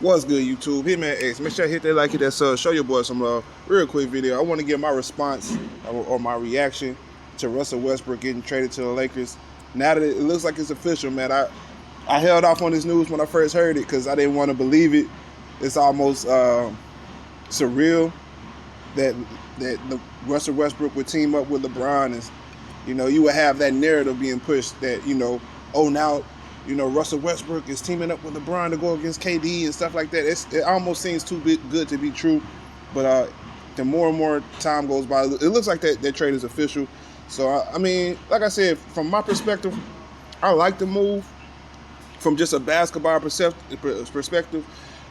What's good, YouTube? Hitman X. Make sure you hit that like, hit that sub. Show your boy some love. Real quick video. I want to give my response or my reaction to Russell Westbrook getting traded to the Lakers. Now that it looks like it's official, man. I held off on this news when I first heard it because I didn't want to believe it. It's almost surreal that the Russell Westbrook would team up with LeBron. And, you would have that narrative being pushed that, oh, now, Russell Westbrook is teaming up with LeBron to go against KD and stuff like that. It almost seems too good to be true. But the more and more time goes by, it looks like that trade is official. So, I mean, like I said, from my perspective, I like the move from just a basketball perspective,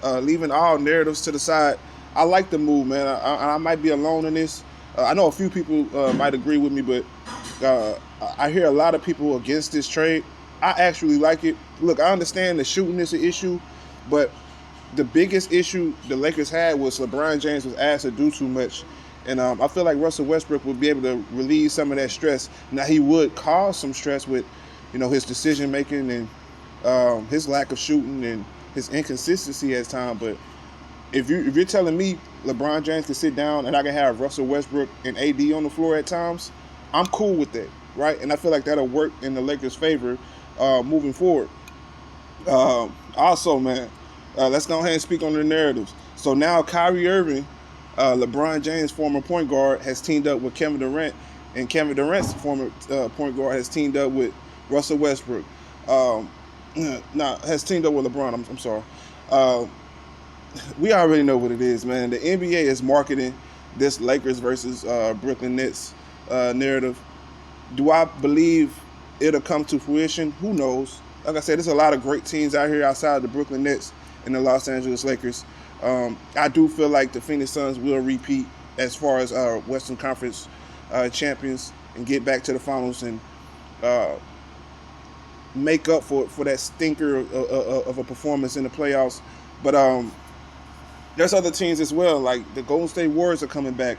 leaving all narratives to the side. I like the move, man. I might be alone in this. I know a few people might agree with me, but I hear a lot of people against this trade. I actually like it. Look, I understand the shooting is an issue, but the biggest issue the Lakers had was LeBron James was asked to do too much. And I feel like Russell Westbrook would be able to relieve some of that stress. Now, he would cause some stress with, his decision-making and his lack of shooting and his inconsistency at times. But if you're telling me LeBron James can sit down and I can have Russell Westbrook and AD on the floor at times, I'm cool with that, right? And I feel like that'll work in the Lakers' favor moving forward. Also, man, let's go ahead and speak on the narratives. So now Kyrie Irving, LeBron James' former point guard, has teamed up with Kevin Durant, and Kevin Durant's former point guard has teamed up with Russell Westbrook. Has teamed up with LeBron. I'm sorry. We already know what it is, man. The NBA is marketing this Lakers versus Brooklyn Nets narrative. Do I believe it'll come to fruition? Who knows? Like I said, there's a lot of great teams out here outside the Brooklyn Nets and the Los Angeles Lakers. I do feel like the Phoenix Suns will repeat as far as Western Conference champions and get back to the finals and make up for that stinker of a performance in the playoffs. But there's other teams as well, like the Golden State Warriors are coming back.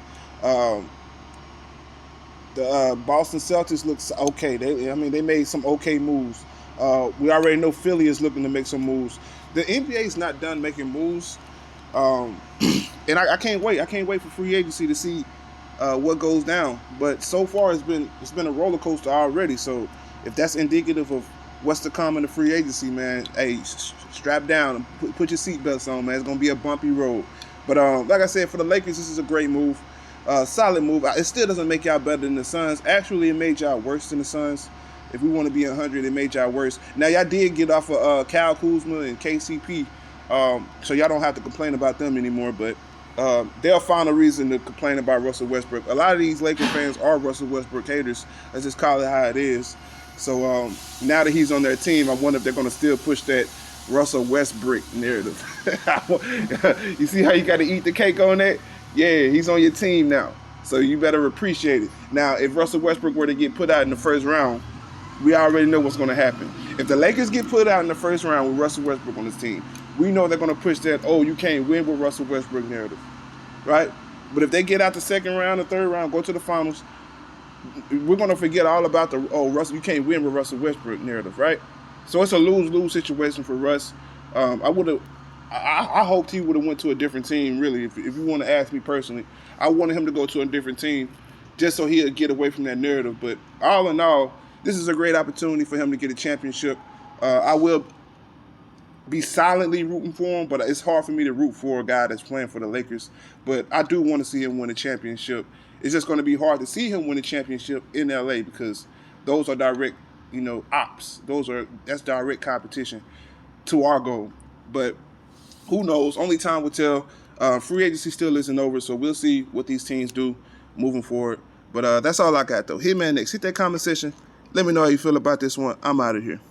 The Boston Celtics looks okay. They made some okay moves. We already know Philly is looking to make some moves. The NBA is not done making moves, and I can't wait. I can't wait for free agency to see what goes down. But so far, it's been a roller coaster already. So if that's indicative of what's to come in the free agency, man, hey, strap down and put your seatbelts on, man. It's gonna be a bumpy road. But like I said, for the Lakers, this is a great move. Solid move. It still doesn't make y'all better than the Suns. Actually, it made y'all worse than the Suns. If we want to be 100, it made y'all worse. Now, y'all did get off of Kyle Kuzma and KCP, so y'all don't have to complain about them anymore, but they'll find a reason to complain about Russell Westbrook. A lot of these Lakers fans are Russell Westbrook haters. Let's just call it how it is. So now that he's on their team, I wonder if they're going to still push that Russell Westbrook narrative. You see how you got to eat the cake on that? Yeah, he's on your team now, so you better appreciate it. Now, if Russell Westbrook were to get put out in the first round, we already know what's going to happen. If the Lakers get put out in the first round with Russell Westbrook on his team, we know they're going to push that, oh, you can't win with Russell Westbrook narrative, right? But if they get out the second round, the third round, go to the finals, we're going to forget all about the, oh, Russell, you can't win with Russell Westbrook narrative, right? So it's a lose-lose situation for Russ. I hoped he would have went to a different team, really. If you want to ask me personally, I wanted him to go to a different team just so he'd get away from that narrative. But all in all, this is a great opportunity for him to get a championship. I will be silently rooting for him, but it's hard for me to root for a guy that's playing for the Lakers. But I do want to see him win a championship. It's just going to be hard to see him win a championship in LA because those are direct, ops. That's direct competition to our goal. But who knows? Only time will tell. Free agency still isn't over, so we'll see what these teams do moving forward. But that's all I got, though. Hitman X, hit that comment section. Let me know how you feel about this one. I'm out of here.